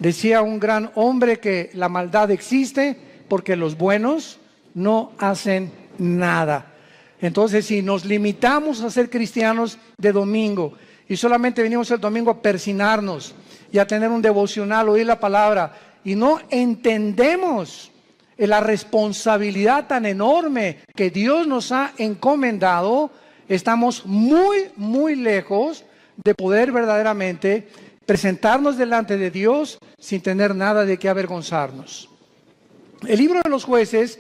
Decía un gran hombre que la maldad existe porque los buenos no hacen nada. Entonces, si nos limitamos a ser cristianos de domingo y solamente venimos el domingo a persinarnos y a tener un devocional, oír la palabra, y no entendemos la responsabilidad tan enorme que Dios nos ha encomendado, estamos muy lejos de poder verdaderamente presentarnos delante de Dios sin tener nada de qué avergonzarnos. El libro de los Jueces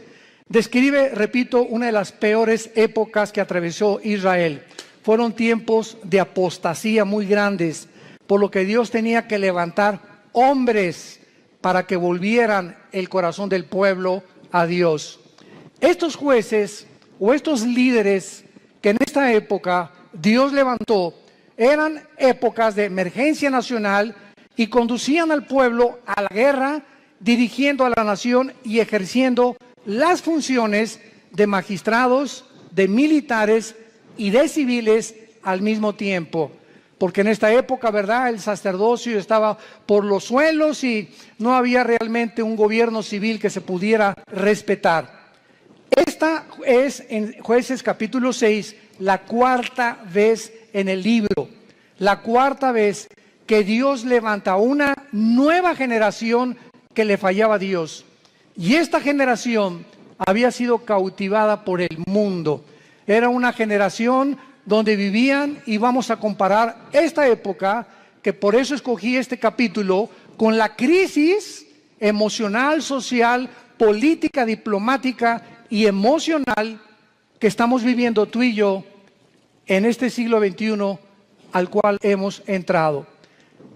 describe, repito, una de las peores épocas que atravesó Israel. Fueron tiempos de apostasía muy grandes, por lo que Dios tenía que levantar hombres para que volvieran el corazón del pueblo a Dios. Estos jueces o estos líderes que en esta época Dios levantó, eran épocas de emergencia nacional y conducían al pueblo a la guerra, dirigiendo a la nación y ejerciendo las funciones de magistrados, de militares y de civiles al mismo tiempo. Porque en esta época, ¿verdad?, el sacerdocio estaba por los suelos y no había realmente un gobierno civil que se pudiera respetar. Esta es, en Jueces capítulo 6, la cuarta vez en el libro, la cuarta vez que Dios levanta una nueva generación que le fallaba a Dios. Y esta generación había sido cautivada por el mundo. Era una generación donde vivían, y vamos a comparar esta época, que por eso escogí este capítulo, con la crisis emocional, social, política, diplomática y emocional que estamos viviendo tú y yo en este siglo XXI al cual hemos entrado.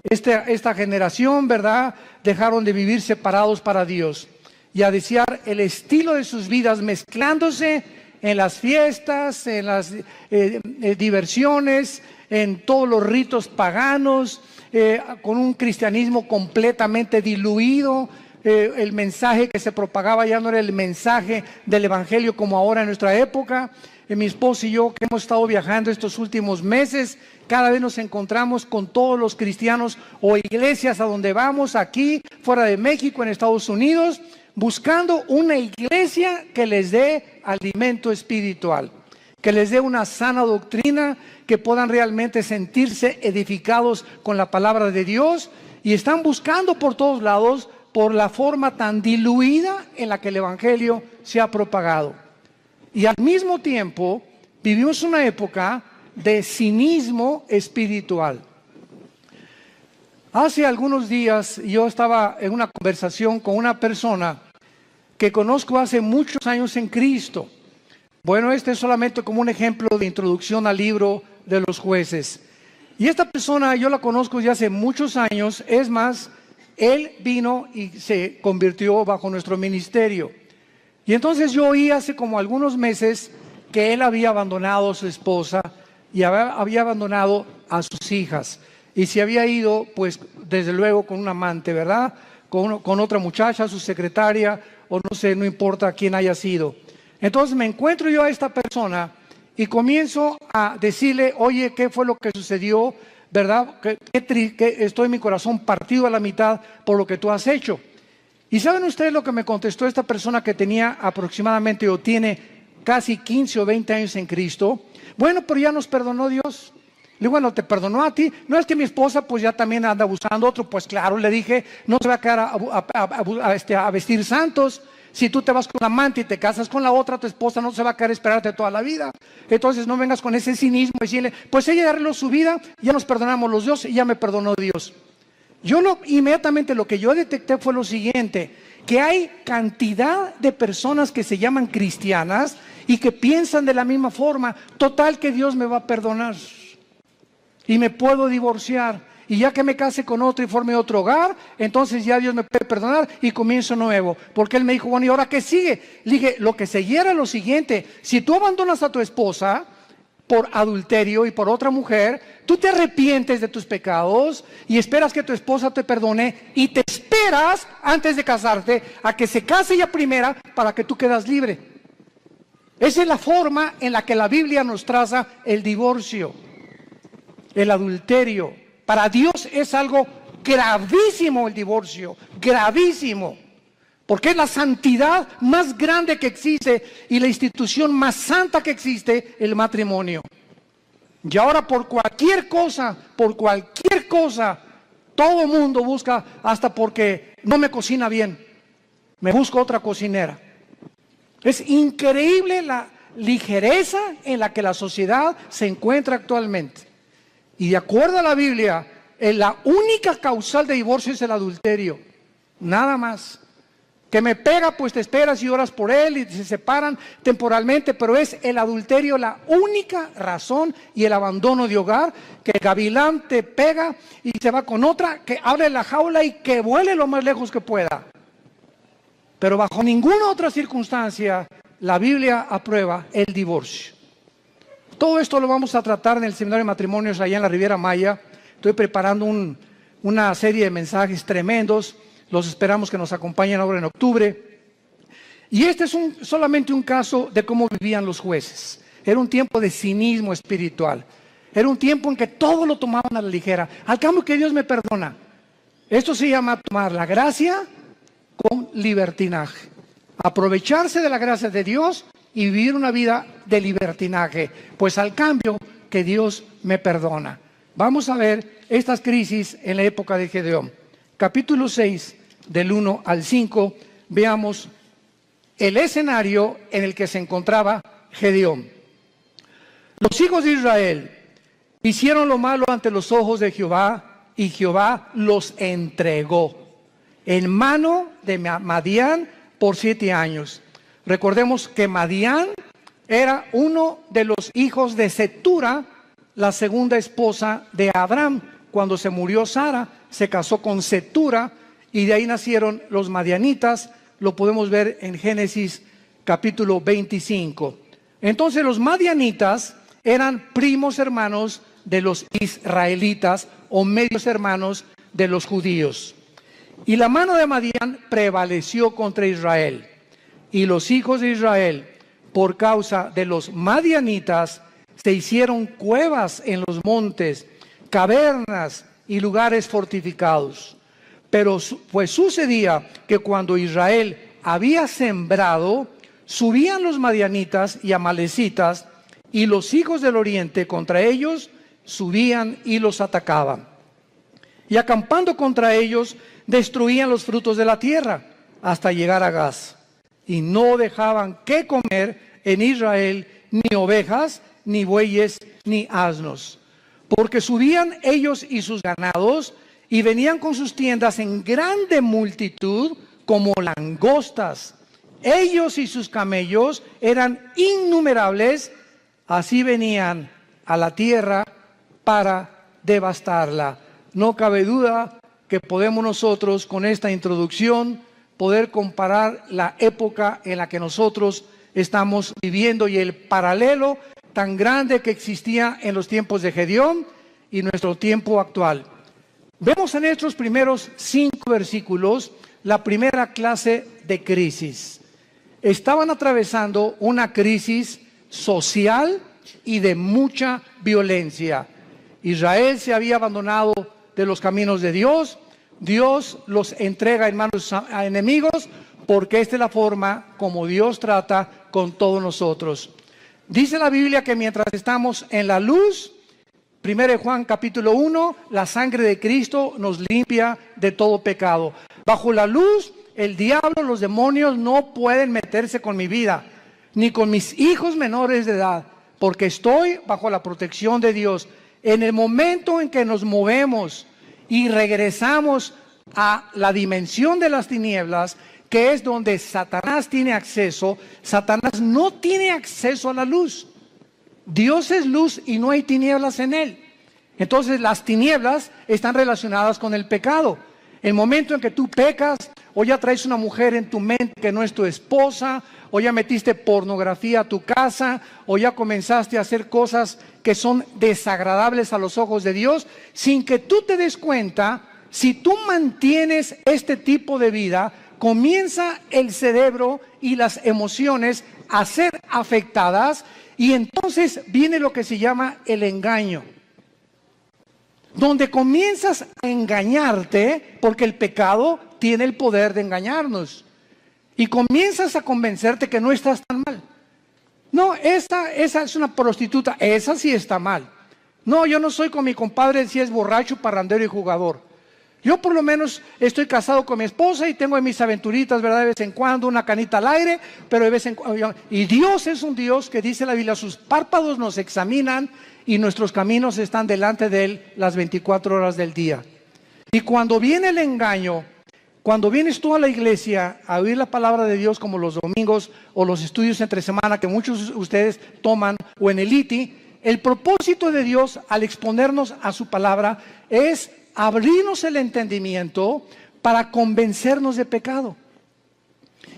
Esta generación, ¿verdad?, dejaron de vivir separados para Dios y a desear el estilo de sus vidas mezclándose en las fiestas, en las diversiones, en todos los ritos paganos, con un cristianismo completamente diluido. El mensaje que se propagaba ya no era el mensaje del evangelio como ahora en nuestra época. Mi esposo y yo, que hemos estado viajando estos últimos meses, cada vez nos encontramos con todos los cristianos o iglesias a donde vamos, aquí, fuera de México, en Estados Unidos, buscando una iglesia que les dé alimento espiritual, que les dé una sana doctrina, que puedan realmente sentirse edificados con la palabra de Dios, y están buscando por todos lados por la forma tan diluida en la que el evangelio se ha propagado. Y al mismo tiempo vivimos una época de cinismo espiritual. Hace algunos días yo estaba en una conversación con una persona que conozco hace muchos años en Cristo. Bueno, este es solamente como un ejemplo de introducción al libro de los Jueces. Y esta persona yo la conozco ya hace muchos años. Es más, él vino y se convirtió bajo nuestro ministerio. Y entonces yo oí hace como algunos meses que él había abandonado a su esposa y había abandonado a sus hijas. Y se había ido, pues, desde luego con un amante, ¿verdad? Con otra muchacha, su secretaria, o no sé, no importa quién haya sido. Entonces me encuentro yo a esta persona y comienzo a decirle, oye, ¿qué fue lo que sucedió? ¿Verdad? Que estoy en mi corazón partido a la mitad por lo que tú has hecho. ¿Y saben ustedes lo que me contestó esta persona que tenía aproximadamente o tiene casi 15 o 20 años en Cristo? Bueno, pero ya nos perdonó Dios. Le digo, bueno, ¿te perdonó a ti? No, es que mi esposa pues ya también anda buscando otro. Pues claro, le dije, no se va a quedar a vestir santos. Si tú te vas con la amante y te casas con la otra, tu esposa no se va a quedar a esperarte toda la vida. Entonces no vengas con ese cinismo y decirle, pues ella arregló su vida, ya nos perdonamos los dos y ya me perdonó Dios. Inmediatamente lo que yo detecté fue lo siguiente, que hay cantidad de personas que se llaman cristianas y que piensan de la misma forma, total que Dios me va a perdonar y me puedo divorciar. Y ya que me case con otro y forme otro hogar, entonces ya Dios me puede perdonar y comienzo nuevo. Porque él me dijo, bueno, ¿y ahora qué sigue? Le dije, lo que seguía era lo siguiente. Si tú abandonas a tu esposa por adulterio y por otra mujer, tú te arrepientes de tus pecados y esperas que tu esposa te perdone y te esperas antes de casarte a que se case ella primera para que tú quedas libre. Esa es la forma en la que la Biblia nos traza el divorcio, el adulterio. Para Dios es algo gravísimo el divorcio, gravísimo. Porque es la santidad más grande que existe y la institución más santa que existe, el matrimonio. Y ahora por cualquier cosa, todo el mundo busca, hasta porque no me cocina bien, me busco otra cocinera. Es increíble la ligereza en la que la sociedad se encuentra actualmente. Y de acuerdo a la Biblia, la única causal de divorcio es el adulterio, nada más. Que me pega, pues te esperas y oras por él y se separan temporalmente, pero es el adulterio la única razón, y el abandono de hogar, que el gavilán te pega y se va con otra, que abre la jaula y que vuele lo más lejos que pueda. Pero bajo ninguna otra circunstancia la Biblia aprueba el divorcio. Todo esto lo vamos a tratar en el seminario de matrimonios allá en la Riviera Maya. Estoy preparando una serie de mensajes tremendos. Los esperamos que nos acompañen ahora en octubre. Y este es solamente un caso de cómo vivían los jueces. Era un tiempo de cinismo espiritual. Era un tiempo en que todo lo tomaban a la ligera. Al cambio que Dios me perdona. Esto se llama tomar la gracia con libertinaje. Aprovecharse de la gracia de Dios y vivir una vida de libertinaje. Pues al cambio que Dios me perdona. Vamos a ver estas crisis en la época de Gedeón. Capítulo 6, del 1 al 5, veamos el escenario en el que se encontraba Gedeón. Los hijos de Israel hicieron lo malo ante los ojos de Jehová, y Jehová los entregó en mano de Madián por 7 años. Recordemos que Madián era uno de los hijos de Cetura, la segunda esposa de Abraham. Cuando se murió Sara, se casó con Cetura y de ahí nacieron los madianitas. Lo podemos ver en Génesis capítulo 25. Entonces los madianitas eran primos hermanos de los israelitas o medios hermanos de los judíos. Y la mano de Madián prevaleció contra Israel. Y los hijos de Israel, por causa de los madianitas, se hicieron cuevas en los montes, cavernas y lugares fortificados. Pero pues sucedía que cuando Israel había sembrado, subían los madianitas y amalecitas, y los hijos del oriente contra ellos subían y los atacaban. Y acampando contra ellos, destruían los frutos de la tierra hasta llegar a Gaz. Y no dejaban que comer en Israel ni ovejas, ni bueyes, ni asnos. Porque subían ellos y sus ganados, y venían con sus tiendas en grande multitud, como langostas. Ellos y sus camellos eran innumerables, así venían a la tierra para devastarla. No cabe duda que podemos nosotros, con esta introducción, poder comparar la época en la que nosotros estamos viviendo y el paralelo tan grande que existía en los tiempos de Gedeón y nuestro tiempo actual. Vemos en estos primeros 5 versículos la primera clase de crisis. Estaban atravesando una crisis social y de mucha violencia. Israel se había abandonado de los caminos de Dios. Dios los entrega en manos a enemigos, porque esta es la forma como Dios trata con todos nosotros. Dice la Biblia que mientras estamos en la luz, 1 Juan capítulo 1, la sangre de Cristo nos limpia de todo pecado. Bajo la luz, el diablo, los demonios no pueden meterse con mi vida, ni con mis hijos menores de edad, porque estoy bajo la protección de Dios. En el momento en que nos movemos y regresamos a la dimensión de las tinieblas, que es donde Satanás tiene acceso, Satanás no tiene acceso a la luz. Dios es luz y no hay tinieblas en él. Entonces las tinieblas están relacionadas con el pecado. El momento en que tú pecas, o ya traes una mujer en tu mente que no es tu esposa, o ya metiste pornografía a tu casa, o ya comenzaste a hacer cosas que son desagradables a los ojos de Dios, sin que tú te des cuenta, si tú mantienes este tipo de vida, comienza el cerebro y las emociones a ser afectadas, y entonces viene lo que se llama el engaño. donde comienzas a engañarte, porque el pecado tiene el poder de engañarnos, y comienzas a convencerte que no estás tan mal. No, esa es una prostituta, esa sí está mal. No, yo no soy con mi compadre si es borracho, parrandero y jugador. Yo por lo menos estoy casado con mi esposa y tengo mis aventuritas, ¿verdad? De vez en cuando, una canita al aire, pero de vez en cuando. Y Dios es un Dios que dice la Biblia, sus párpados nos examinan y nuestros caminos están delante de Él las 24 horas del día. Y cuando viene el engaño, cuando vienes tú a la iglesia a oír la palabra de Dios como los domingos o los estudios entre semana que muchos de ustedes toman o en el ITI, el propósito de Dios al exponernos a su palabra es abrirnos el entendimiento para convencernos de pecado.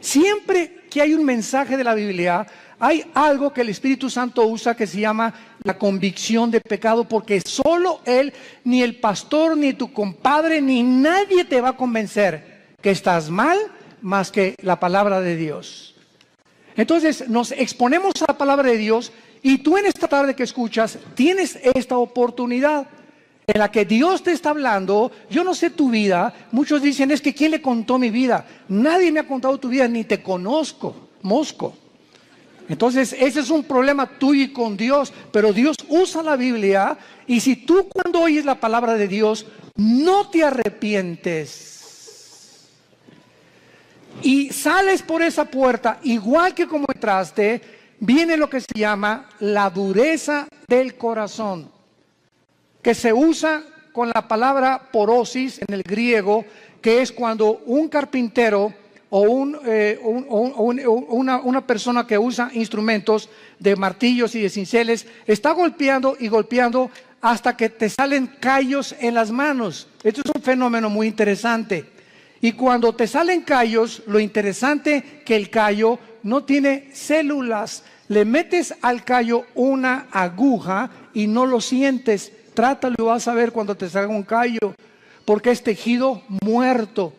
Siempre que hay un mensaje de la Biblia, hay algo que el Espíritu Santo usa que se llama la convicción de pecado, porque solo Él, ni el pastor, ni tu compadre, ni nadie te va a convencer que estás mal más que la palabra de Dios. Entonces nos exponemos a la palabra de Dios y tú en esta tarde que escuchas tienes esta oportunidad en la que Dios te está hablando. Yo no sé tu vida. Muchos dicen, es que ¿quién le contó mi vida? Nadie me ha contado tu vida, ni te conozco, mosco. Entonces ese es un problema tuyo y con Dios, pero Dios usa la Biblia, y si tú cuando oyes la palabra de Dios no te arrepientes y sales por esa puerta igual que como entraste, viene lo que se llama la dureza del corazón, que se usa con la palabra porosis en el griego, que es cuando un carpintero o una persona que usa instrumentos de martillos y de cinceles está golpeando y golpeando hasta que te salen callos en las manos. Esto es un fenómeno muy interesante. Y cuando te salen callos, lo interesante que el callo no tiene células. Le metes al callo una aguja y no lo sientes. Trátalo y vas a ver cuando te salga un callo, porque es tejido muerto.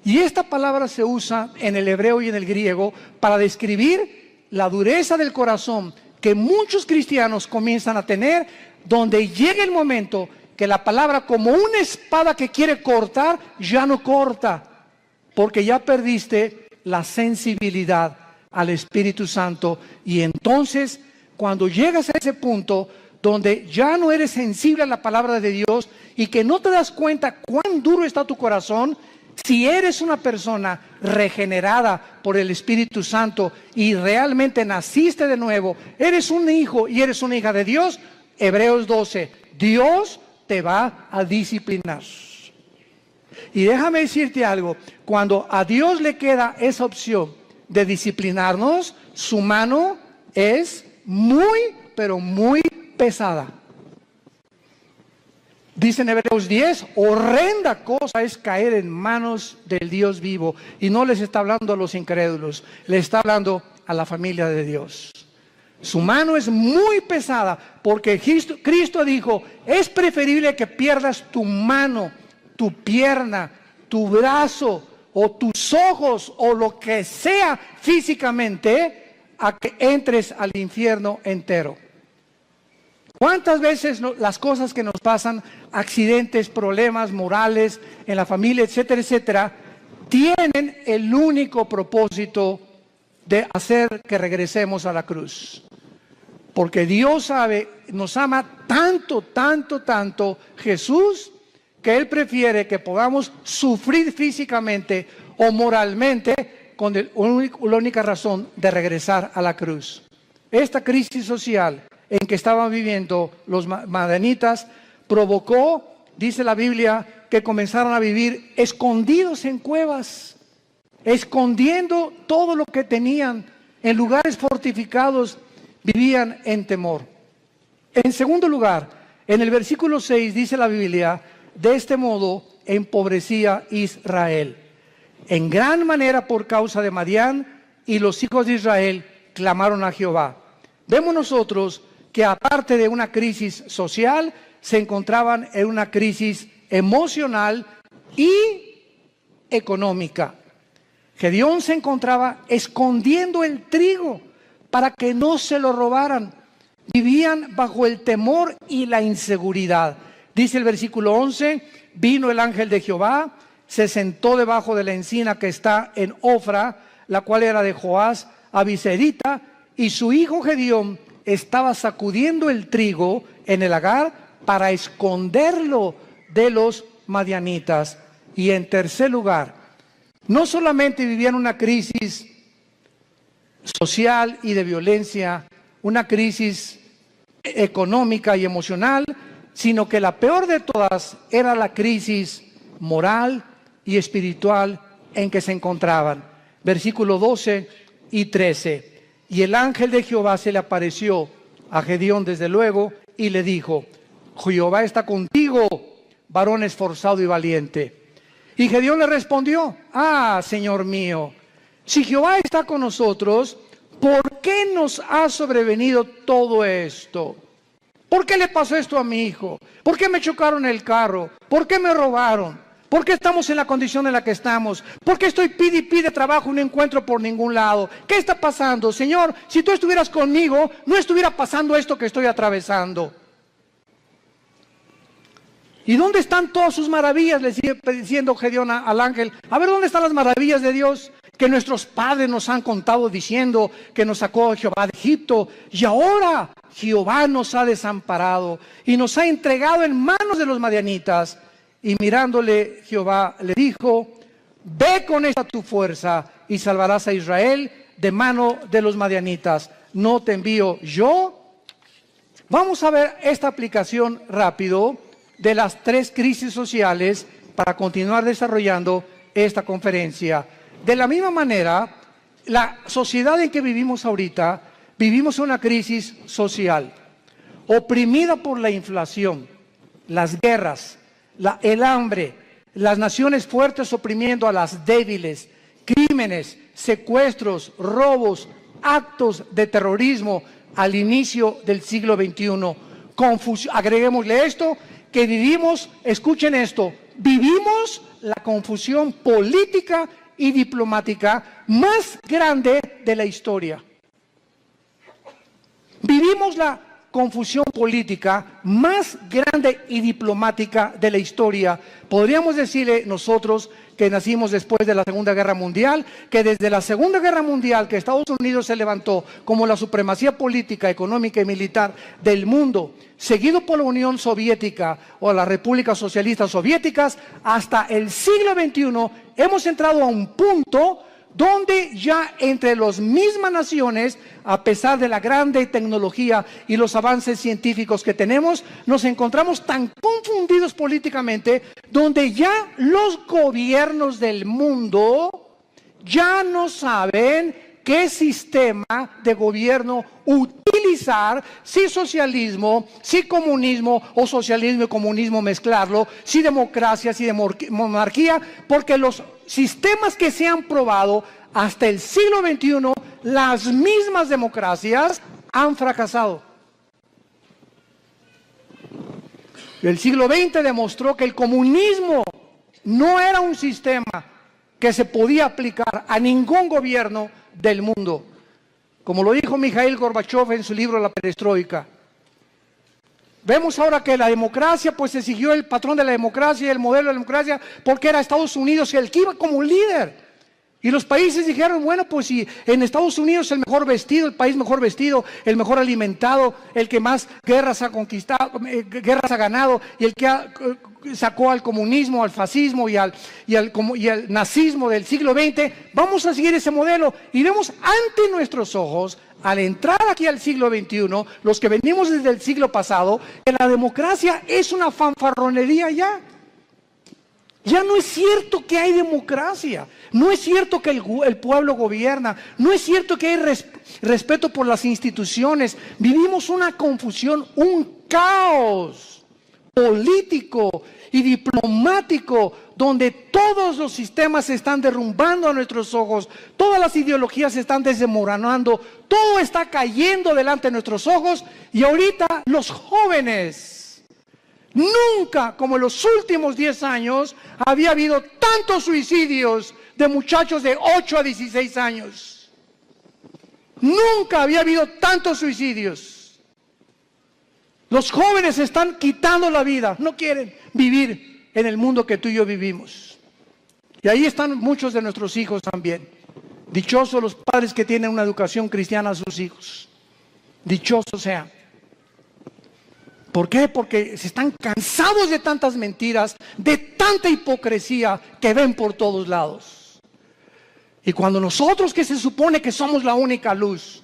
Y esta palabra se usa en el hebreo y en el griego para describir la dureza del corazón que muchos cristianos comienzan a tener, donde llega el momento que la palabra, como una espada que quiere cortar, ya no corta, porque ya perdiste la sensibilidad al Espíritu Santo. Y entonces, cuando llegas a ese punto donde ya no eres sensible a la palabra de Dios y que no te das cuenta cuán duro está tu corazón, si eres una persona regenerada por el Espíritu Santo y realmente naciste de nuevo, eres un hijo y eres una hija de Dios, Hebreos 12, Dios te va a disciplinar. Y déjame decirte algo, cuando a Dios le queda esa opción de disciplinarnos, su mano es muy, pero muy pesada. Dice en Hebreos 10, horrenda cosa es caer en manos del Dios vivo. Y no les está hablando a los incrédulos, le está hablando a la familia de Dios. Su mano es muy pesada, porque Cristo dijo, es preferible que pierdas tu mano, tu pierna, tu brazo o tus ojos o lo que sea físicamente, a que entres al infierno entero. ¿Cuántas veces las cosas que nos pasan, accidentes, problemas morales en la familia, etcétera, etcétera, tienen el único propósito de hacer que regresemos a la cruz? Porque Dios sabe, nos ama tanto, tanto, tanto Jesús, que Él prefiere que podamos sufrir físicamente o moralmente con la única razón de regresar a la cruz. Esta crisis social en que estaban viviendo los madianitas provocó, dice la Biblia, que comenzaron a vivir escondidos en cuevas, escondiendo todo lo que tenían en lugares fortificados, vivían en temor. En segundo lugar, en el versículo 6 dice la Biblia, de este modo empobrecía Israel en gran manera por causa de Madián, y los hijos de Israel clamaron a Jehová. Vemos nosotros que aparte de una crisis social, se encontraban en una crisis emocional y económica. Gedeón se encontraba escondiendo el trigo para que no se lo robaran. Vivían bajo el temor y la inseguridad. Dice el versículo 11, vino el ángel de Jehová, se sentó debajo de la encina que está en Ofra, la cual era de Joás Abiserita, y su hijo Gedeón estaba sacudiendo el trigo en el lagar para esconderlo de los madianitas. Y en tercer lugar, no solamente vivían una crisis social y de violencia, una crisis económica y emocional, sino que la peor de todas era la crisis moral y espiritual en que se encontraban. Versículos 12 y 13. Y el ángel de Jehová se le apareció a Gedeón desde luego y le dijo, Jehová está contigo, varón esforzado y valiente. Y Gedeón le respondió, Señor mío, si Jehová está con nosotros, ¿por qué nos ha sobrevenido todo esto? ¿Por qué le pasó esto a mi hijo? ¿Por qué me chocaron el carro? ¿Por qué me robaron? ¿Por qué estamos en la condición en la que estamos? ¿Por qué estoy pide y pide trabajo y no encuentro por ningún lado? ¿Qué está pasando? Señor, si tú estuvieras conmigo, no estuviera pasando esto que estoy atravesando. ¿Y dónde están todas sus maravillas? Le sigue diciendo Gedeón al ángel. A ver, ¿dónde están las maravillas de Dios? Que nuestros padres nos han contado diciendo que nos sacó Jehová de Egipto. Y ahora Jehová nos ha desamparado y nos ha entregado en manos de los madianitas. Y mirándole Jehová le dijo, ve con esta tu fuerza y salvarás a Israel de mano de los madianitas. ¿No te envío yo? Vamos a ver esta aplicación rápido de las tres crisis sociales para continuar desarrollando esta conferencia. De la misma manera, la sociedad en que vivimos ahorita, vivimos una crisis social, oprimida por la inflación, las guerras, el hambre, las naciones fuertes oprimiendo a las débiles, crímenes, secuestros, robos, actos de terrorismo al inicio del siglo XXI. Agreguémosle esto, que vivimos, escuchen esto, vivimos la confusión política y diplomática más grande de la historia. Vivimos la confusión política más grande y diplomática de la historia. Podríamos decirle nosotros que nacimos después de la Segunda Guerra Mundial, que desde la Segunda Guerra Mundial que Estados Unidos se levantó como la supremacía política, económica y militar del mundo, seguido por la Unión Soviética o las repúblicas socialistas soviéticas, hasta el siglo XXI hemos entrado a un punto donde ya entre las mismas naciones, a pesar de la grande tecnología y los avances científicos que tenemos, nos encontramos tan confundidos políticamente, donde ya los gobiernos del mundo ya no saben qué sistema de gobierno utilizar, si socialismo, si comunismo o socialismo y comunismo mezclarlo, si democracia, si monarquía, porque los sistemas que se han probado hasta el siglo XXI, las mismas democracias han fracasado. El siglo XX demostró que el comunismo no era un sistema que se podía aplicar a ningún gobierno del mundo, como lo dijo Mikhail Gorbachev en su libro La Perestroika. Vemos ahora que la democracia, pues se siguió el patrón de la democracia, el modelo de la democracia, porque era Estados Unidos el que iba como líder. Y los países dijeron, bueno, pues si en Estados Unidos el mejor vestido, el país mejor vestido, el mejor alimentado, el que más guerras ha conquistado, guerras ha ganado, y el que sacó al comunismo, al fascismo y al nazismo del siglo XX, vamos a seguir ese modelo. Y vemos ante nuestros ojos, al entrar aquí al siglo XXI, los que venimos desde el siglo pasado, que la democracia es una fanfarronería ya. Ya no es cierto que hay democracia, no es cierto que el pueblo gobierna, no es cierto que hay respeto por las instituciones. Vivimos una confusión, un caos político y diplomático, donde todos los sistemas se están derrumbando a nuestros ojos, todas las ideologías se están desmoronando, todo está cayendo delante de nuestros ojos. Y ahorita los jóvenes, nunca, como en los últimos 10 años, había habido tantos suicidios de muchachos de 8 a 16 años. Nunca había habido tantos suicidios. Los jóvenes están quitando la vida, no quieren vivir en el mundo que tú y yo vivimos. Y ahí están muchos de nuestros hijos también. Dichosos los padres que tienen una educación cristiana a sus hijos. Dichosos sean. ¿Por qué? Porque se están cansados de tantas mentiras, de tanta hipocresía que ven por todos lados. Y cuando nosotros, que se supone que somos la única luz,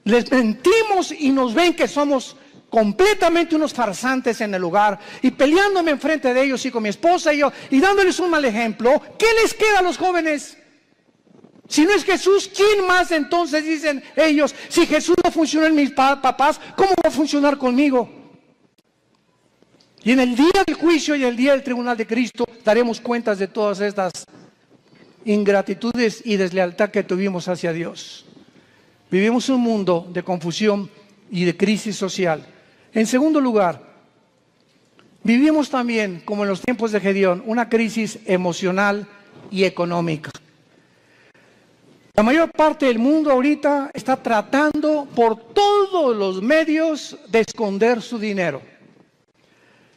les mentimos y nos ven que somos completamente unos farsantes en el lugar, y peleándome enfrente de ellos y con mi esposa y yo, y dándoles un mal ejemplo, ¿qué les queda a los jóvenes? Si no es Jesús, ¿quién más entonces? Dicen ellos, si Jesús no funcionó en mis papás, ¿cómo va a funcionar conmigo? Y en el día del juicio y el día del tribunal de Cristo daremos cuentas de todas estas ingratitudes y deslealtad que tuvimos hacia Dios. Vivimos un mundo de confusión y de crisis social. En segundo lugar, vivimos también, como en los tiempos de Gedeón, una crisis emocional y económica. La mayor parte del mundo ahorita está tratando por todos los medios de esconder su dinero.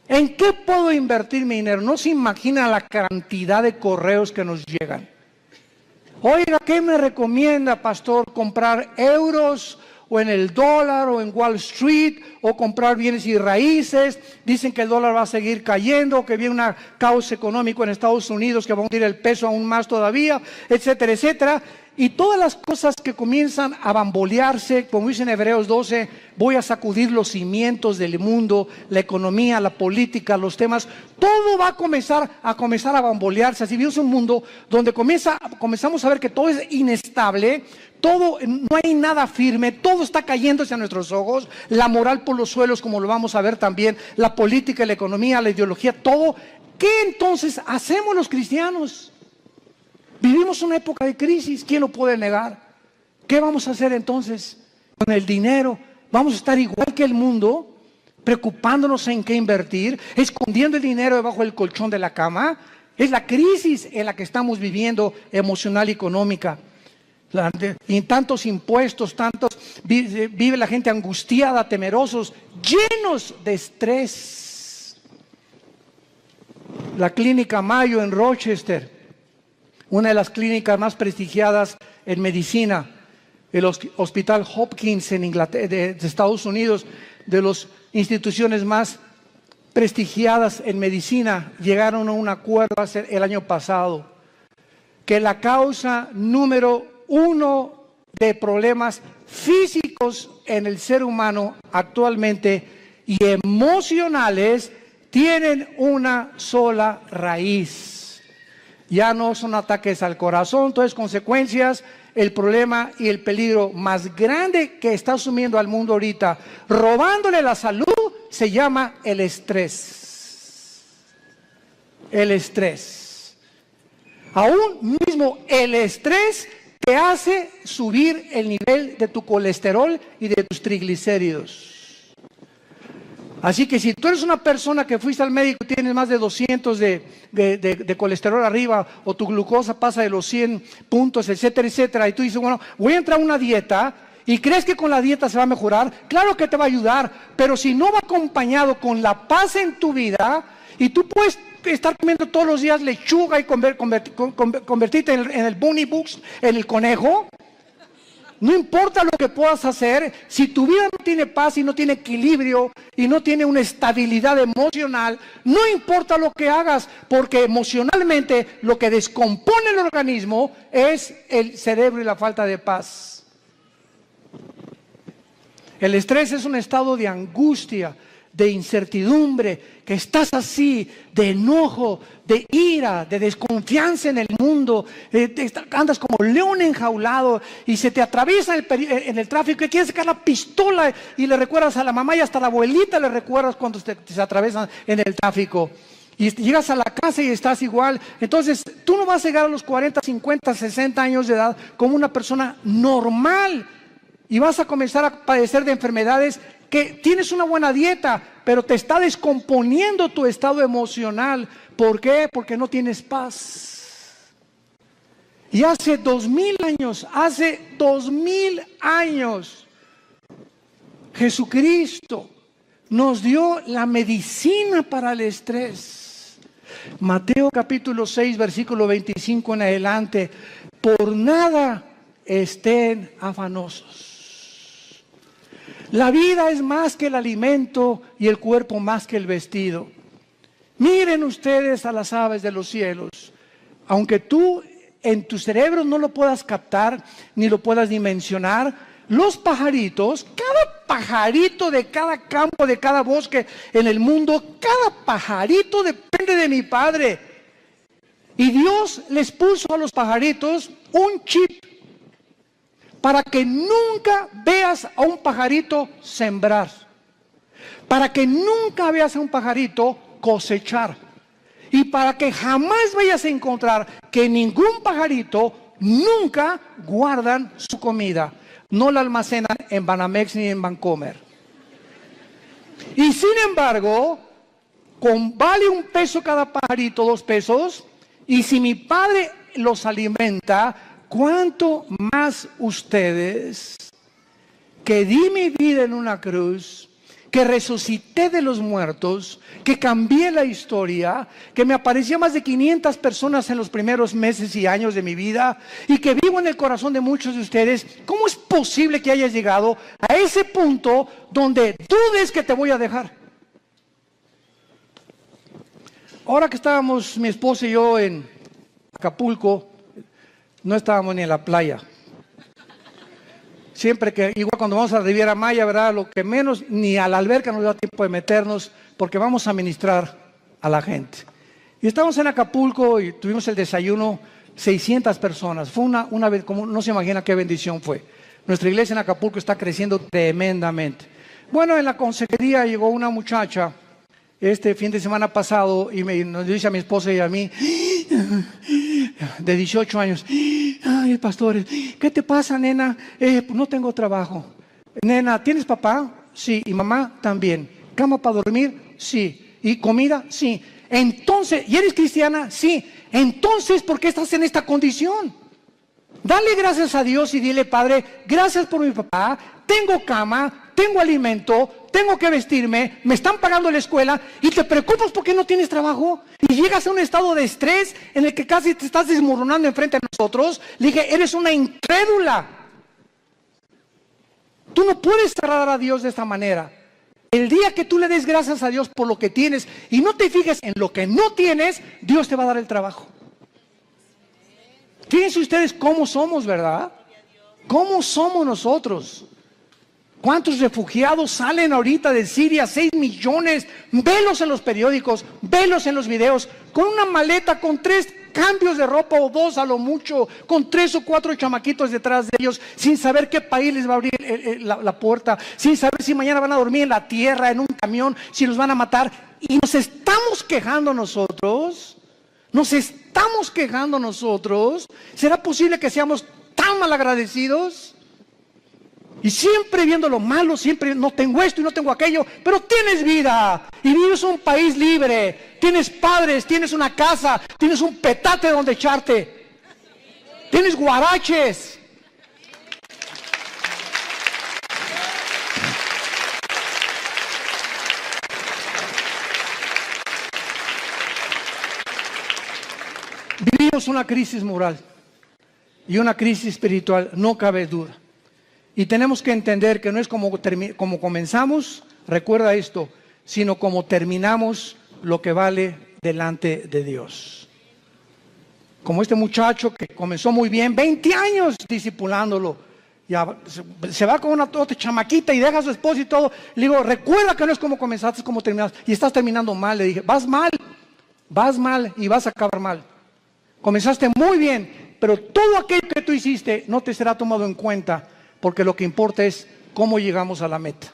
¿En qué puedo invertir mi dinero? No se imagina la cantidad de correos que nos llegan. Oiga, ¿qué me recomienda, pastor? ¿Comprar euros o en el dólar o en Wall Street o comprar bienes y raíces? Dicen que el dólar va a seguir cayendo, que viene un caos económico en Estados Unidos que va a hundir el peso aún más todavía, etcétera, etcétera. Y todas las cosas que comienzan a bambolearse, como dice en Hebreos 12, voy a sacudir los cimientos del mundo, la economía, la política, los temas, todo va a comenzar a bambolearse. Así vivimos un mundo donde comenzamos a ver que todo es inestable, todo, no hay nada firme, todo está cayéndose a nuestros ojos, la moral por los suelos, como lo vamos a ver también, la política, la economía, la ideología, todo. ¿Qué entonces hacemos los cristianos? Vivimos una época de crisis, ¿quién lo puede negar? ¿Qué vamos a hacer entonces con el dinero? ¿Vamos a estar igual que el mundo, preocupándonos en qué invertir, escondiendo el dinero debajo del colchón de la cama? Es la crisis en la que estamos viviendo, emocional y económica. Y tantos impuestos, vive la gente angustiada, temerosos, llenos de estrés. La clínica Mayo en Rochester, una de las clínicas más prestigiadas en medicina, el Hospital Hopkins en Inglaterra, de Estados Unidos, de las instituciones más prestigiadas en medicina, llegaron a un acuerdo el año pasado, que la causa número 1 de problemas físicos en el ser humano actualmente y emocionales tienen una sola raíz. Ya no son ataques al corazón, entonces consecuencias, el problema y el peligro más grande que está asumiendo al mundo ahorita, robándole la salud, se llama el estrés. El estrés. Aún mismo el estrés te hace subir el nivel de tu colesterol y de tus triglicéridos. Así que si tú eres una persona que fuiste al médico y tienes más de 200 de colesterol arriba, o tu glucosa pasa de los 100 puntos, etcétera, etcétera, y tú dices, bueno, voy a entrar a una dieta, y crees que con la dieta se va a mejorar, claro que te va a ayudar, pero si no va acompañado con la paz en tu vida, y tú puedes estar comiendo todos los días lechuga y convertirte en el bunny books, en el conejo. No importa lo que puedas hacer, si tu vida no tiene paz y no tiene equilibrio y no tiene una estabilidad emocional, no importa lo que hagas, porque emocionalmente lo que descompone el organismo es el cerebro y la falta de paz. El estrés es un estado de angustia, de incertidumbre, que estás así, de enojo, de ira, de desconfianza en el mundo, andas como león enjaulado y se te atraviesa en el tráfico y quieres sacar la pistola y le recuerdas a la mamá y hasta a la abuelita le recuerdas cuando se atraviesan en el tráfico. Y llegas a la casa y estás igual. Entonces, tú no vas a llegar a los 40, 50, 60 años de edad como una persona normal. Y vas a comenzar a padecer de enfermedades que tienes una buena dieta, pero te está descomponiendo tu estado emocional. ¿Por qué? Porque no tienes paz. Y hace 2000 años, Jesucristo nos dio la medicina para el estrés. Mateo capítulo 6, versículo 25 en adelante. Por nada estén afanosos. La vida es más que el alimento y el cuerpo más que el vestido. Miren ustedes a las aves de los cielos. Aunque tú en tu cerebro no lo puedas captar, ni lo puedas dimensionar, los pajaritos, cada pajarito de cada campo, de cada bosque en el mundo, cada pajarito depende de mi Padre. Y Dios les puso a los pajaritos un chip para que nunca veas a un pajarito sembrar, para que nunca veas a un pajarito cosechar, y para que jamás vayas a encontrar que ningún pajarito nunca guardan su comida. No la almacenan en Banamex ni en Bancomer. Y sin embargo, vale $1 cada pajarito, $2. Y si mi Padre los alimenta, ¿cuánto más ustedes, que di mi vida en una cruz, que resucité de los muertos, que cambié la historia, que me aparecía más de 500 personas en los primeros meses y años de mi vida, y que vivo en el corazón de muchos de ustedes? ¿Cómo es posible que hayas llegado a ese punto donde dudes que te voy a dejar? Ahora que estábamos mi esposa y yo en Acapulco, no estábamos ni en la playa. Siempre que, igual cuando vamos a la Riviera Maya, ¿verdad? Lo que menos, ni a la alberca nos da tiempo de meternos, porque vamos a ministrar a la gente. Y estamos en Acapulco y tuvimos el desayuno, 600 personas. Fue una vez, como no se imagina qué bendición fue. Nuestra iglesia en Acapulco está creciendo tremendamente. Bueno, en la consejería llegó una muchacha este fin de semana pasado y nos dice a mi esposa y a mí, de 18 años, ay, pastores, ¿qué te pasa, nena? Pues no tengo trabajo. Nena, ¿tienes papá? Sí. ¿Y mamá? También. ¿Cama para dormir? Sí. ¿Y comida? Sí. Entonces, ¿y eres cristiana? Sí. Entonces, ¿por qué estás en esta condición? Dale gracias a Dios y dile, Padre, gracias por mi papá, tengo cama, tengo alimento, tengo que vestirme, me están pagando la escuela, y te preocupas porque no tienes trabajo, y llegas a un estado de estrés en el que casi te estás desmoronando enfrente de nosotros. Le dije, eres una incrédula. Tú no puedes agradar a Dios de esta manera. El día que tú le des gracias a Dios por lo que tienes y no te fijes en lo que no tienes, Dios te va a dar el trabajo. Fíjense ustedes cómo somos, ¿verdad? ¿Cómo somos nosotros? ¿Cuántos refugiados salen ahorita de Siria? 6 millones. Velos en los periódicos, velos en los videos, con una maleta, con 3 cambios de ropa o 2 a lo mucho, con 3 o 4 chamaquitos detrás de ellos, sin saber qué país les va a abrir la puerta, sin saber si mañana van a dormir en la tierra, en un camión, si los van a matar. Y nos estamos quejando nosotros. Nos estamos quejando nosotros. ¿Será posible que seamos tan malagradecidos? Y siempre viendo lo malo, siempre no tengo esto y no tengo aquello, pero tienes vida y vives en un país libre, tienes padres, tienes una casa, tienes un petate donde echarte, tienes guaraches. Vivimos una crisis moral y una crisis espiritual, no cabe duda. Y tenemos que entender que no es como comenzamos, recuerda esto, sino como terminamos lo que vale delante de Dios. Como este muchacho que comenzó muy bien, 20 años discipulándolo, ya se va con una otra chamaquita y deja a su esposa y todo. Le digo, recuerda que no es como comenzaste, es como terminaste. Y estás terminando mal. Le dije, vas mal y vas a acabar mal. Comenzaste muy bien, pero todo aquello que tú hiciste no te será tomado en cuenta. Porque lo que importa es cómo llegamos a la meta.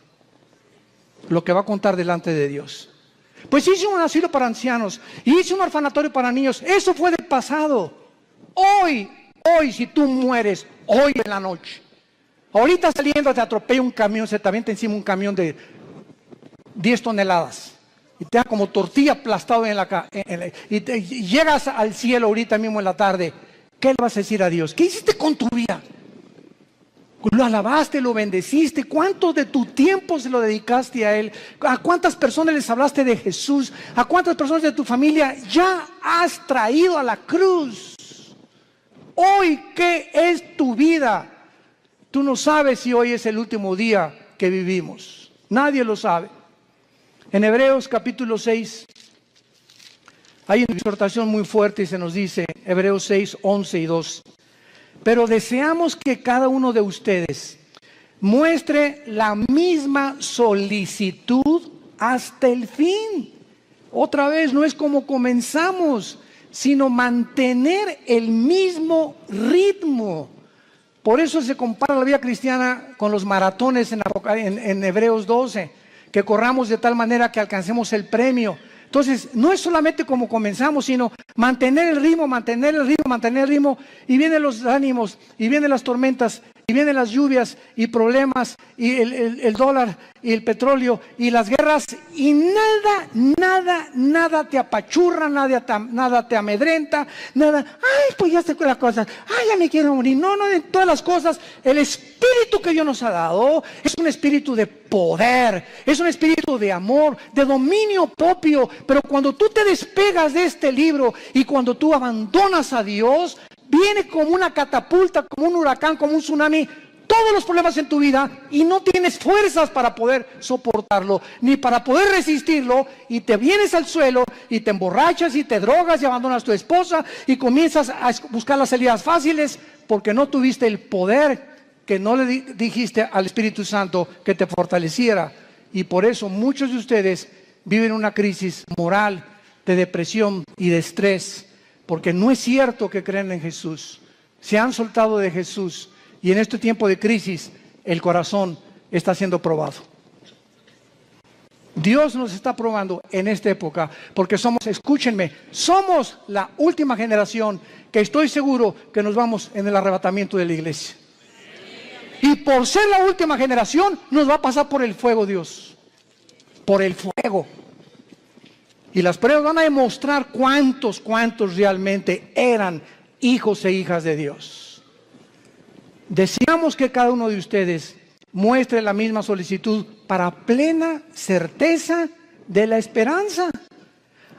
Lo que va a contar delante de Dios. Pues hice un asilo para ancianos, hice un orfanatorio para niños. Eso fue del pasado. Hoy, si tú mueres, hoy en la noche. Ahorita saliendo te atropella un camión, se te avienta encima un camión de 10 toneladas. Y te da como tortilla aplastado y llegas al cielo ahorita mismo en la tarde. ¿Qué le vas a decir a Dios? ¿Qué hiciste con tu vida? Lo alabaste, lo bendeciste. ¿Cuánto de tu tiempo se lo dedicaste a Él? ¿A cuántas personas les hablaste de Jesús? ¿A cuántas personas de tu familia ya has traído a la cruz? Hoy, ¿qué es tu vida? Tú no sabes si hoy es el último día que vivimos. Nadie lo sabe. En Hebreos capítulo 6 hay una exhortación muy fuerte y se nos dice, Hebreos 6, 11 y 2. Pero deseamos que cada uno de ustedes muestre la misma solicitud hasta el fin. Otra vez, no es como comenzamos, sino mantener el mismo ritmo. Por eso se compara la vida cristiana con los maratones en Hebreos 12, que corramos de tal manera que alcancemos el premio. Entonces, no es solamente como comenzamos, sino mantener el ritmo, mantener el ritmo, mantener el ritmo. Y vienen los ánimos, y vienen las tormentas, y vienen las lluvias, y problemas, y el dólar, y el petróleo, y las guerras. Y nada te apachurra, nada te amedrenta, nada. Ay, pues ya sé las cosas. Ay, ya me quiero morir. No, de todas las cosas. El espíritu que Dios nos ha dado es un espíritu de poder, es un espíritu de amor, de dominio propio. Pero cuando tú te despegas de este libro y cuando tú abandonas a Dios, viene como una catapulta, como un huracán, como un tsunami, todos los problemas en tu vida y no tienes fuerzas para poder soportarlo, ni para poder resistirlo, y te vienes al suelo y te emborrachas y te drogas y abandonas a tu esposa y comienzas a buscar las salidas fáciles porque no tuviste el poder que no le dijiste al Espíritu Santo que te fortaleciera. Y por eso muchos de ustedes viven una crisis moral, de depresión y de estrés, porque no es cierto que creen en Jesús. Se han soltado de Jesús y en este tiempo de crisis el corazón está siendo probado. Dios nos está probando en esta época porque escúchenme, somos la última generación que estoy seguro que nos vamos en el arrebatamiento de la iglesia. Y por ser la última generación nos va a pasar por el fuego Dios, por el fuego. Y las pruebas van a demostrar cuántos realmente eran hijos e hijas de Dios. Deseamos que cada uno de ustedes muestre la misma solicitud para plena certeza de la esperanza,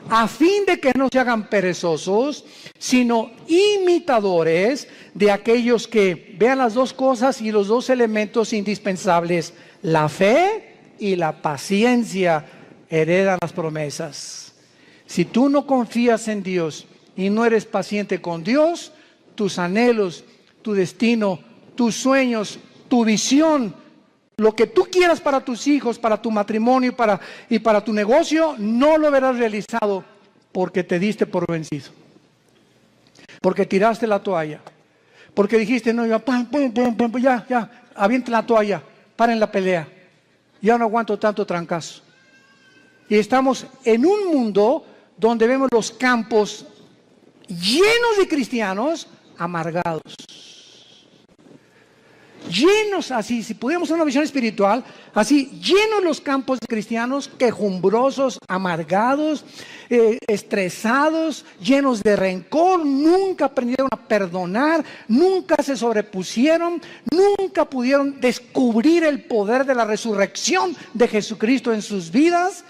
a fin de que no se hagan perezosos, sino imitadores de aquellos que vean las dos cosas y los dos elementos indispensables, la fe y la paciencia, heredan las promesas. Si tú no confías en Dios y no eres paciente con Dios, tus anhelos, tu destino, tus sueños, tu visión, lo que tú quieras para tus hijos, para tu matrimonio y para tu negocio, no lo verás realizado porque te diste por vencido. Porque tiraste la toalla. Porque dijiste, no, ya, avienten la toalla, paren la pelea. Ya no aguanto tanto trancazo. Y estamos en un mundo donde vemos los campos llenos de cristianos amargados. Llenos así, si pudiéramos hacer una visión espiritual, así, llenos los campos de cristianos quejumbrosos, amargados, estresados, llenos de rencor, nunca aprendieron a perdonar, nunca se sobrepusieron, nunca pudieron descubrir el poder de la resurrección de Jesucristo en sus vidas,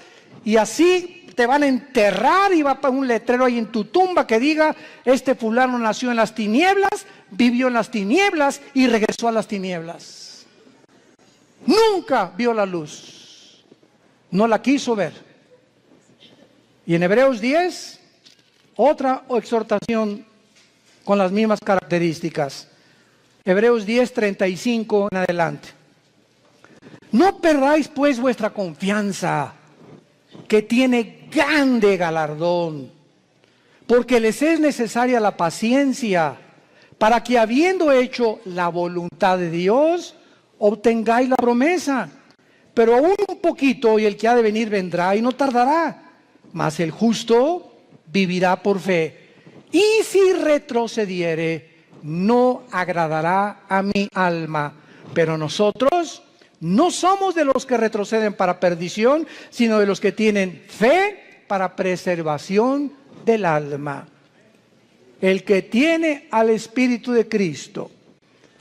y así te van a enterrar y va a poner un letrero ahí en tu tumba que diga, este fulano nació en las tinieblas, vivió en las tinieblas y regresó a las tinieblas. Nunca vio la luz, no la quiso ver. Y en Hebreos 10, otra exhortación con las mismas características. Hebreos 10, 35 en adelante. No perdáis pues vuestra confianza, que tiene grande galardón, porque les es necesaria la paciencia, para que habiendo hecho la voluntad de Dios, obtengáis la promesa. Pero aún un poquito, y el que ha de venir vendrá y no tardará, mas el justo vivirá por fe. Y si retrocediere, no agradará a mi alma. Pero nosotros no somos de los que retroceden para perdición, sino de los que tienen fe para preservación del alma. El que tiene al Espíritu de Cristo,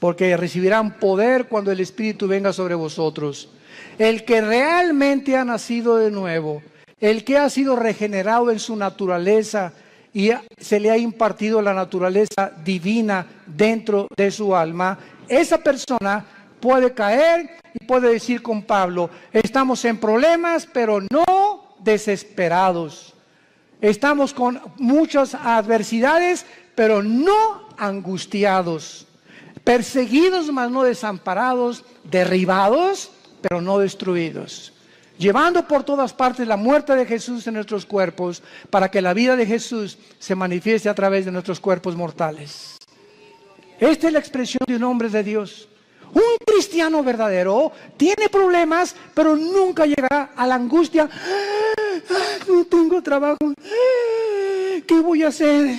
porque recibirán poder cuando el Espíritu venga sobre vosotros. El que realmente ha nacido de nuevo, el que ha sido regenerado en su naturaleza y se le ha impartido la naturaleza divina dentro de su alma, esa persona puede caer y puede decir con Pablo, estamos en problemas, pero no desesperados. Estamos con muchas adversidades, pero no angustiados. Perseguidos, mas no desamparados. Derribados, pero no destruidos. Llevando por todas partes la muerte de Jesús en nuestros cuerpos, para que la vida de Jesús se manifieste a través de nuestros cuerpos mortales. Esta es la expresión de un hombre de Dios. Un cristiano verdadero tiene problemas, pero nunca llegará a la angustia. No tengo trabajo. ¿Qué voy a hacer?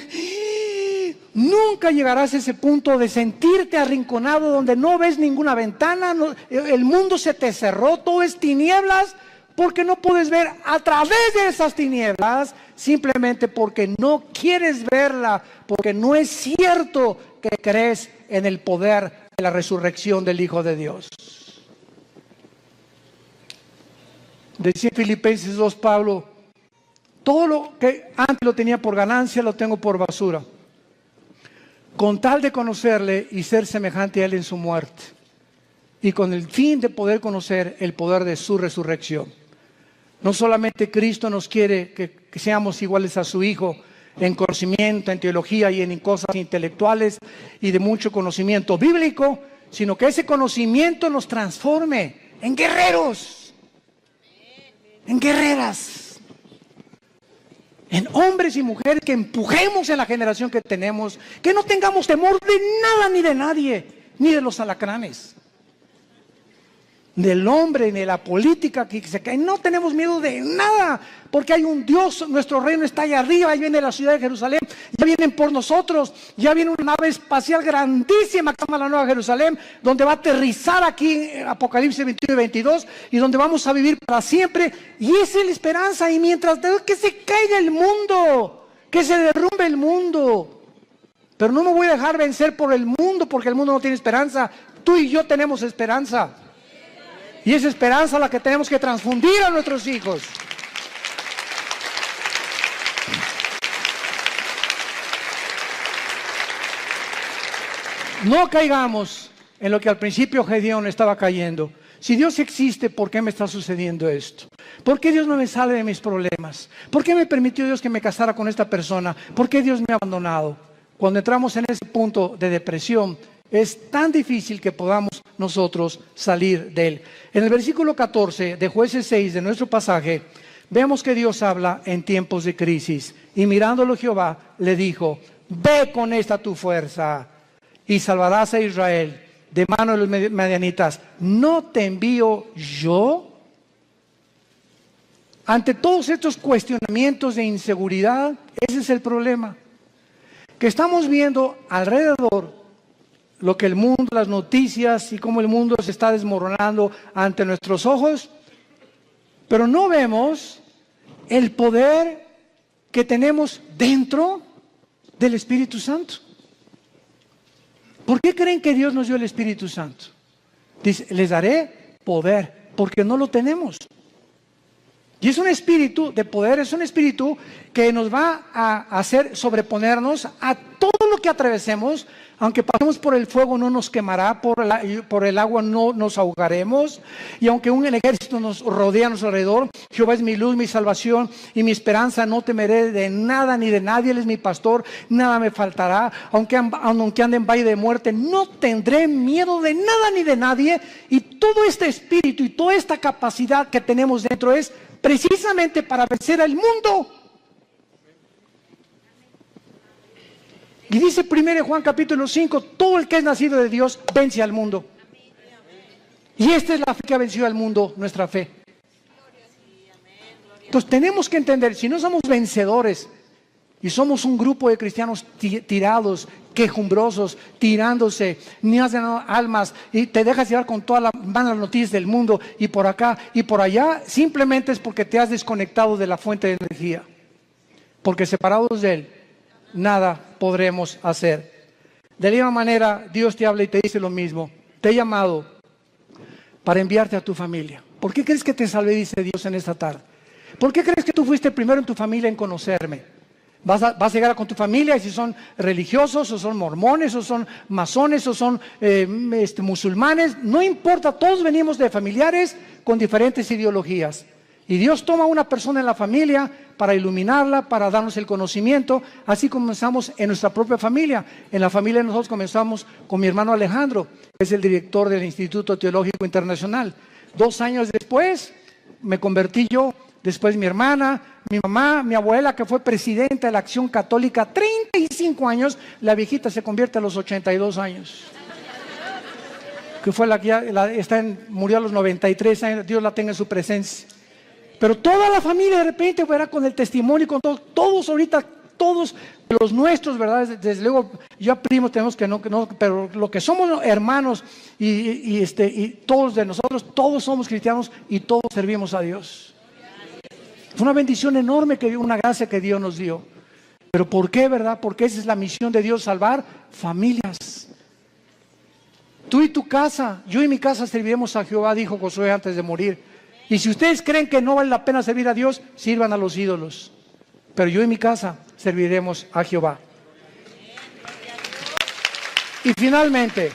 Nunca llegarás a ese punto de sentirte arrinconado donde no ves ninguna ventana, el mundo se te cerró, todo es tinieblas, porque no puedes ver a través de esas tinieblas, simplemente porque no quieres verla, porque no es cierto que crees en el poder de la resurrección del Hijo de Dios. Decía en Filipenses 2 Pablo, todo lo que antes lo tenía por ganancia lo tengo por basura, con tal de conocerle y ser semejante a él en su muerte, y con el fin de poder conocer el poder de su resurrección. No solamente Cristo nos quiere que seamos iguales a su Hijo en conocimiento, en teología y en cosas intelectuales y de mucho conocimiento bíblico, sino que ese conocimiento nos transforme en guerreros, en guerreras, en hombres y mujeres que empujemos en la generación que tenemos, que no tengamos temor de nada ni de nadie, ni de los alacranes, del hombre, ni de la política que se cae. No tenemos miedo de nada, porque hay un Dios, nuestro reino está allá arriba, ahí viene la ciudad de Jerusalén, ya vienen por nosotros, ya viene una nave espacial grandísima que se llama la Nueva Jerusalén, donde va a aterrizar aquí en Apocalipsis 21 y 22, y donde vamos a vivir para siempre, y esa es la esperanza. Y mientras que se caiga el mundo, que se derrumbe el mundo, pero no me voy a dejar vencer por el mundo, porque el mundo no tiene esperanza. Tú y yo tenemos esperanza. Y esa esperanza es la que tenemos que transfundir a nuestros hijos. No caigamos en lo que al principio Gedeón estaba cayendo. Si Dios existe, ¿por qué me está sucediendo esto? ¿Por qué Dios no me sale de mis problemas? ¿Por qué me permitió Dios que me casara con esta persona? ¿Por qué Dios me ha abandonado? Cuando entramos en ese punto de depresión, es tan difícil que podamos nosotros salir de él. En el versículo 14 de Jueces 6 de nuestro pasaje, vemos que Dios habla en tiempos de crisis. Y mirándolo Jehová le dijo, ve con esta tu fuerza y salvarás a Israel de mano de los madianitas. ¿No te envío yo? Ante todos estos cuestionamientos de inseguridad, ese es el problema. Que estamos viendo alrededor lo que el mundo, las noticias y cómo el mundo se está desmoronando ante nuestros ojos, pero no vemos el poder que tenemos dentro del Espíritu Santo. ¿Por qué creen que Dios nos dio el Espíritu Santo? Dice, les daré poder, porque no lo tenemos. Y es un espíritu de poder, es un espíritu que nos va a hacer sobreponernos a todo lo que atravesemos. Aunque pasemos por el fuego no nos quemará, por el agua no nos ahogaremos. Y aunque un ejército nos rodea a nuestro alrededor, Jehová es mi luz, mi salvación y mi esperanza. No temeré de nada ni de nadie, Él es mi pastor, nada me faltará. Aunque ande en valle de muerte, no tendré miedo de nada ni de nadie. Y todo este espíritu y toda esta capacidad que tenemos dentro es precisamente para vencer al mundo. Y dice 1 Juan capítulo 5, todo el que es nacido de Dios vence al mundo. Y esta es la fe que ha vencido al mundo, nuestra fe. Entonces tenemos que entender, si no somos vencedores y somos un grupo de cristianos tirados, quejumbrosos, tirándose, niñas de almas, y te dejas llevar con todas las malas noticias del mundo y por acá y por allá, simplemente es porque te has desconectado de la fuente de energía. Porque separados de Él, nada podremos hacer. De la misma manera, Dios te habla y te dice lo mismo. Te he llamado para enviarte a tu familia. ¿Por qué crees que te salvé, dice Dios en esta tarde? ¿Por qué crees que tú fuiste el primero en tu familia en conocerme? Vas a llegar con tu familia, y si son religiosos, o son mormones, o son masones, o son musulmanes, no importa, todos venimos de familiares con diferentes ideologías. Y Dios toma a una persona en la familia para iluminarla, para darnos el conocimiento. Así comenzamos en nuestra propia familia. En la familia nosotros comenzamos con mi hermano Alejandro, que es el director del Instituto Teológico Internacional. 2 años después me convertí yo, después mi hermana, mi mamá, mi abuela, que fue presidenta de la Acción Católica 35 años, la viejita se convierte a los 82 años. Que fue la que murió a los 93 años, Dios la tenga en su presencia. Pero toda la familia de repente, ¿verdad? Con el testimonio, con todos ahorita, todos los nuestros, ¿verdad? Desde luego, ya primos tenemos que no, pero lo que somos hermanos y todos de nosotros, todos somos cristianos y todos servimos a Dios. Fue una bendición enorme, una gracia que Dios nos dio. ¿Pero por qué, verdad? Porque esa es la misión de Dios, salvar familias. Tú y tu casa, yo y mi casa serviremos a Jehová, dijo Josué antes de morir. Y si ustedes creen que no vale la pena servir a Dios, sirvan a los ídolos. Pero yo y mi casa serviremos a Jehová. Y finalmente,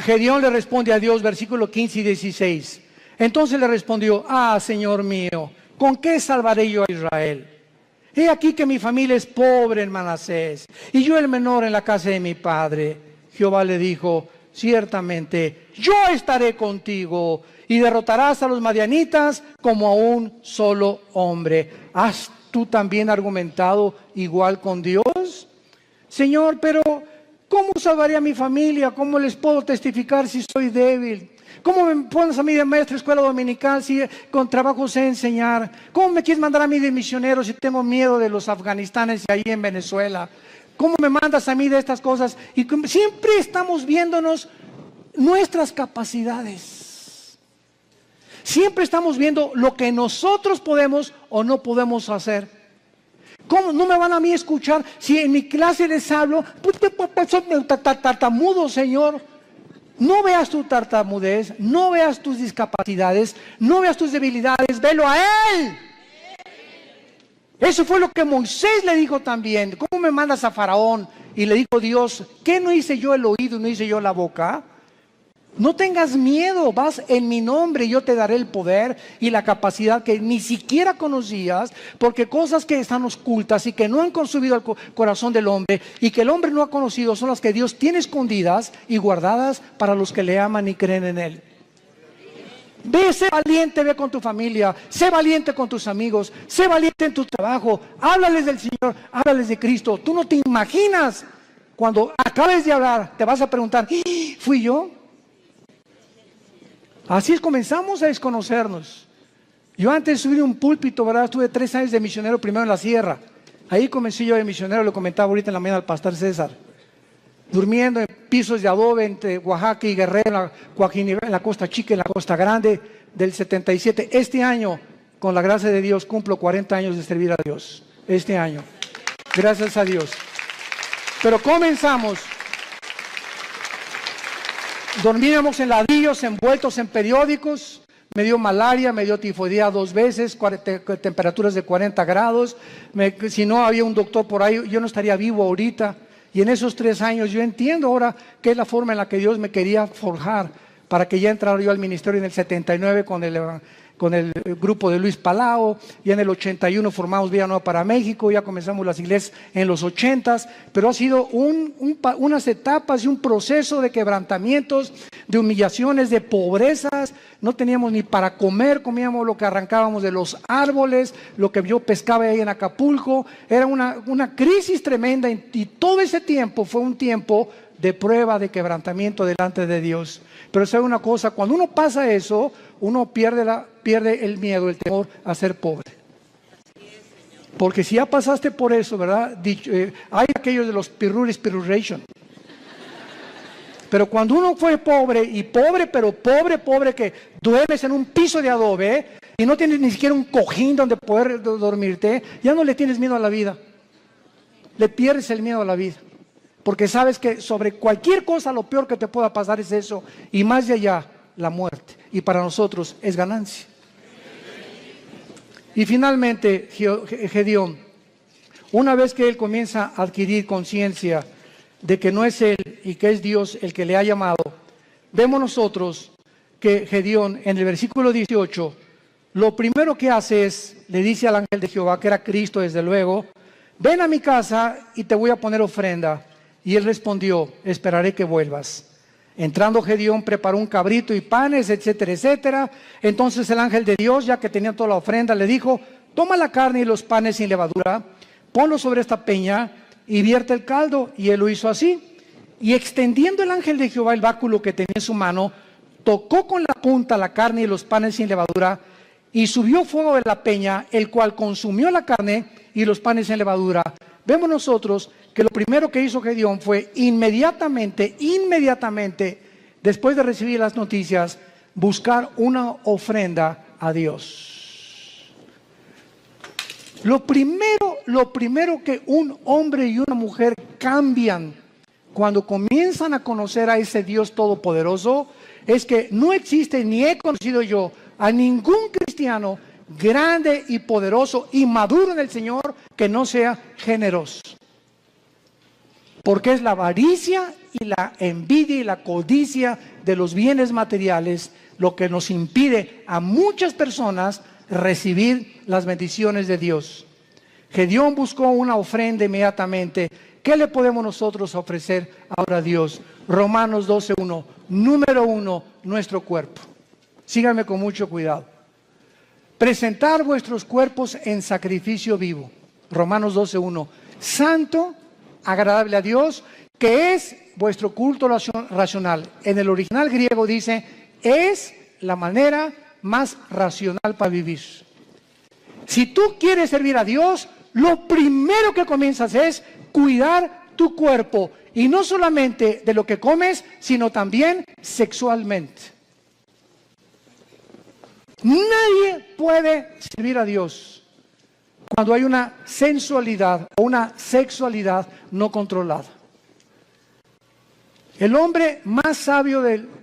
Gedeón le responde a Dios, versículo 15 y 16. Entonces le respondió: Señor mío, ¿con qué salvaré yo a Israel? He aquí que mi familia es pobre en Manasés, y yo el menor en la casa de mi padre. Jehová le dijo: ciertamente yo estaré contigo, y derrotarás a los madianitas como a un solo hombre. ¿Has tú también argumentado igual con Dios? Señor, pero ¿cómo salvaré a mi familia? ¿Cómo les puedo testificar si soy débil? ¿Cómo me pones a mí de maestro de escuela dominical si con trabajo sé enseñar? ¿Cómo me quieres mandar a mí de misionero si tengo miedo de los afganistanes y ahí en Venezuela? ¿Cómo me mandas a mí de estas cosas? Y siempre estamos viéndonos nuestras capacidades. Siempre estamos viendo lo que nosotros podemos o no podemos hacer. ¿Cómo no me van a mí escuchar si en mi clase les hablo? Soy tartamudo, Señor. No veas tu tartamudez, no veas tus discapacidades, no veas tus debilidades, velo a Él. Eso fue lo que Moisés le dijo también. ¿Cómo me mandas a Faraón? Y le dijo Dios: ¿qué no hice yo el oído, no hice yo la boca? No tengas miedo, vas en mi nombre y yo te daré el poder y la capacidad que ni siquiera conocías, porque cosas que están ocultas y que no han consumido el corazón del hombre y que el hombre no ha conocido son las que Dios tiene escondidas y guardadas para los que le aman y creen en Él. Ve, sé valiente, ve con tu familia, sé valiente con tus amigos, sé valiente en tu trabajo, háblales del Señor, háblales de Cristo. Tú no te imaginas, cuando acabes de hablar, te vas a preguntar: ¿fui yo? Así es, comenzamos a desconocernos. Yo antes de subir un púlpito, ¿verdad? Estuve 3 años de misionero, primero en la sierra. Ahí comencé yo de misionero, lo comentaba ahorita en la mañana al pastor César. Durmiendo en pisos de adobe entre Oaxaca y Guerrero, en la Costa Chica, en la Costa Grande, del 77. Este año, con la gracia de Dios, cumplo 40 años de servir a Dios. Este año. Gracias a Dios. Pero comenzamos. Dormíamos en ladrillos, envueltos en periódicos. Me dio malaria, me dio tifoidea 2 veces, temperaturas de 40 grados. Si no había un doctor por ahí, yo no estaría vivo ahorita. Y en esos 3 años yo entiendo ahora qué es la forma en la que Dios me quería forjar para que ya entrara yo al ministerio en el 79 con el grupo de Luis Palao. Ya en el 81 formamos Vida Nueva para México, ya comenzamos las iglesias en los 80s, pero ha sido unas etapas y un proceso de quebrantamientos, de humillaciones, de pobrezas. No teníamos ni para comer, comíamos lo que arrancábamos de los árboles, lo que yo pescaba ahí en Acapulco. Era una crisis tremenda y todo ese tiempo fue un tiempo de prueba, de quebrantamiento delante de Dios. Pero sabe una cosa, cuando uno pasa eso, uno pierde el miedo, el temor a ser pobre. Porque si ya pasaste por eso, ¿verdad? Hay aquellos de los pirruration. Pero cuando uno fue pobre, y pobre, pero pobre, que duermes en un piso de adobe, y no tienes ni siquiera un cojín donde poder dormirte, ya no le tienes miedo a la vida. Le pierdes el miedo a la vida. Porque sabes que sobre cualquier cosa lo peor que te pueda pasar es eso. Y más de allá, la muerte. Y para nosotros es ganancia. Y finalmente, Gedeón, una vez que él comienza a adquirir conciencia de que no es él y que es Dios el que le ha llamado, vemos nosotros que Gedeón en el versículo 18, lo primero que hace es, le dice al ángel de Jehová, que era Cristo desde luego, ven a mi casa y te voy a poner ofrenda. Y él respondió, esperaré que vuelvas. Entrando Gedeón preparó un cabrito y panes, etcétera, etcétera. Entonces el ángel de Dios, ya que tenía toda la ofrenda, le dijo, toma la carne y los panes sin levadura, ponlo sobre esta peña y vierte el caldo. Y él lo hizo así. Y extendiendo el ángel de Jehová el báculo que tenía en su mano, tocó con la punta la carne y los panes sin levadura, y subió fuego de la peña, el cual consumió la carne y los panes sin levadura. Vemos nosotros que lo primero que hizo Gedeón fue inmediatamente, después de recibir las noticias, buscar una ofrenda a Dios. Lo primero que un hombre y una mujer cambian cuando comienzan a conocer a ese Dios todopoderoso es que no existe, ni he conocido yo a ningún cristiano grande y poderoso y maduro en el Señor que no sea generoso. Porque es la avaricia y la envidia y la codicia de los bienes materiales lo que nos impide a muchas personas recibir las bendiciones de Dios. Gedeón buscó una ofrenda inmediatamente. ¿Qué le podemos nosotros ofrecer ahora a Dios? Romanos 12:1. Número 1, nuestro cuerpo. Síganme con mucho cuidado. Presentar vuestros cuerpos en sacrificio vivo. Romanos 12:1. Santo, agradable a Dios, que es vuestro culto racional. En el original griego dice, es la manera más racional para vivir. Si tú quieres servir a Dios, lo primero que comienzas es cuidar tu cuerpo. Y no solamente de lo que comes, sino también sexualmente. Nadie puede servir a Dios cuando hay una sensualidad o una sexualidad no controlada. El hombre más sabio del